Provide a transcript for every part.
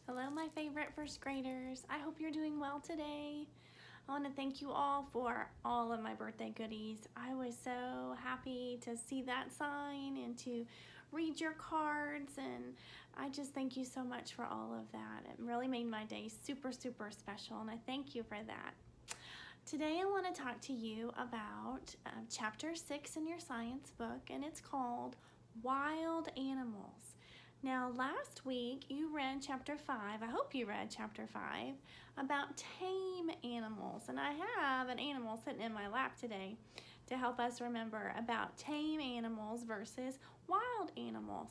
Hello, my favorite first graders. I hope you're doing well today. I want to thank you all for all of my birthday goodies. I was so happy to see that sign and to read your cards, and I just thank you so much for all of that. It really made my day super, super special, and I thank you for that. Today I want to talk to you about chapter 6 in your science book, and it's called Wild Animals. Now, last week you read chapter 5, I hope you read chapter 5, about tame animals. And I have an animal sitting in my lap today to help us remember about tame animals versus wild animals.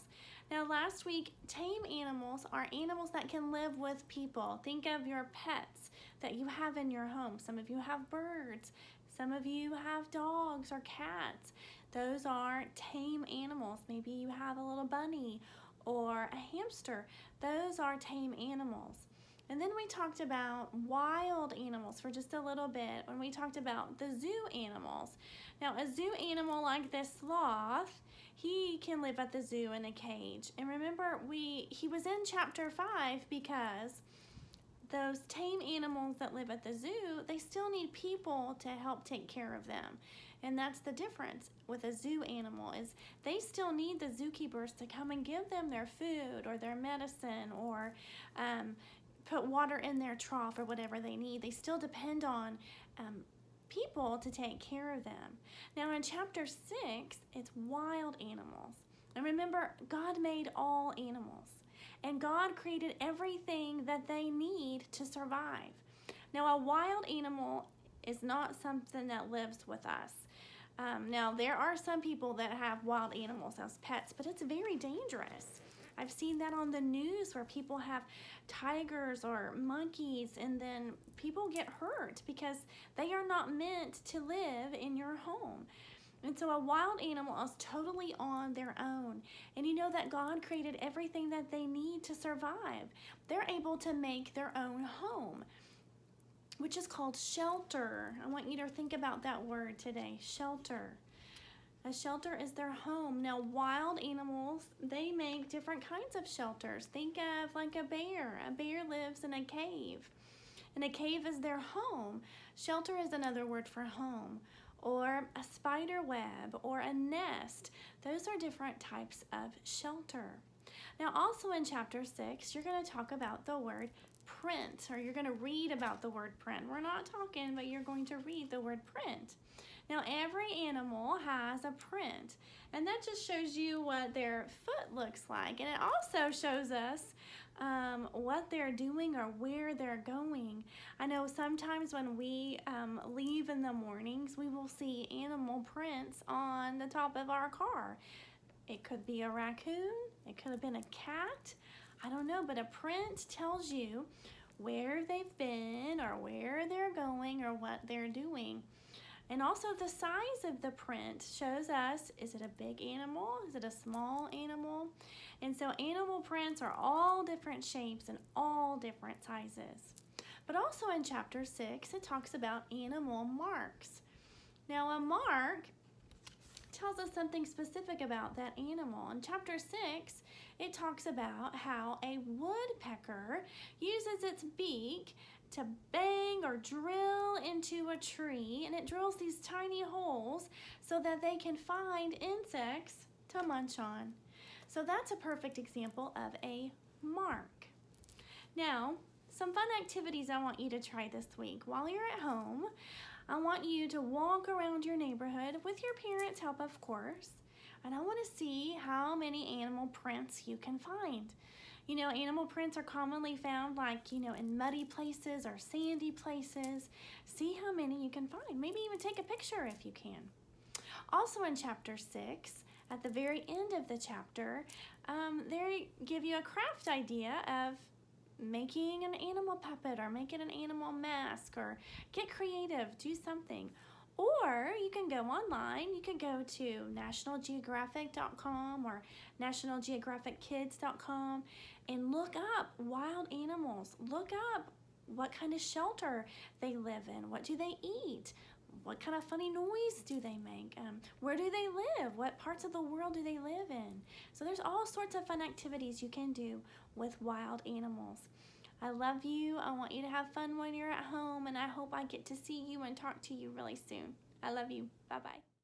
Now, last week, tame animals are animals that can live with people. Think of your pets that you have in your home. Some of you have birds. Some of you have dogs or cats. Those are tame animals. Maybe you have a little bunny or a hamster. Those are tame animals. And then we talked about wild animals for just a little bit when we talked about the zoo animals. Now, a zoo animal like this sloth, he can live at the zoo in a cage. And remember, he was in chapter 5 because those tame animals that live at the zoo, they still need people to help take care of them. And that's the difference with a zoo animal, is they still need the zookeepers to come and give them their food or their medicine or put water in their trough or whatever they need. They still depend on people to take care of them. Now in chapter 6, it's wild animals. And remember, God made all animals. And God created everything that they need to survive. Now, a wild animal is not something that lives with us. Now, there are some people that have wild animals as pets, but it's very dangerous. I've seen that on the news where people have tigers or monkeys, and then people get hurt because they are not meant to live in your home. And so a wild animal is totally on their own. And you know that God created everything that they need to survive. They're able to make their own home, which is called shelter. I want you to think about that word today, shelter. A shelter is their home. Now, wild animals, they make different kinds of shelters. Think of like a bear. A bear lives in a cave, and a cave is their home. Shelter is another word for home. Or a spider web, or a nest. Those are different types of shelter. Now, also in chapter 6, you're going to talk about the word print, or you're going to read about the word print. We're not talking, but you're going to read the word print. Now, every animal has a print, and that just shows you what their foot looks like, and it also shows us what they're doing or where they're going. I know sometimes when we leave in the mornings, we will see animal prints on the top of our car. It could be a raccoon, it could have been a cat, I don't know, but a print tells you where they've been or where they're going or what they're doing. And also the size of the print shows us, is it a big animal? Is it a small animal? And so animal prints are all different shapes and all different sizes. But also in chapter 6, it talks about animal marks. Now a mark tells us something specific about that animal. In chapter 6, it talks about how a woodpecker uses its beak to bang or drill into a tree, and it drills these tiny holes so that they can find insects to munch on. So that's a perfect example of a mark. Now, some fun activities I want you to try this week. While you're at home, I want you to walk around your neighborhood with your parents' help, of course, and I want to see how many animal prints you can find. You know, animal prints are commonly found in muddy places or sandy places. See how many you can find. Maybe even take a picture if you can. Also in chapter 6, at the very end of the chapter, they give you a craft idea of making an animal puppet or making an animal mask, or get creative, do something. Or you can go online, you can go to nationalgeographic.com or nationalgeographickids.com and look up wild animals. Look up what kind of shelter they live in, what do they eat, What kind of funny noise do they make? Where do they live? What parts of the world do they live in? So there's all sorts of fun activities you can do with wild animals. I love you. I want you to have fun when you're at home, and I hope I get to see you and talk to you really soon. I love you. Bye-bye.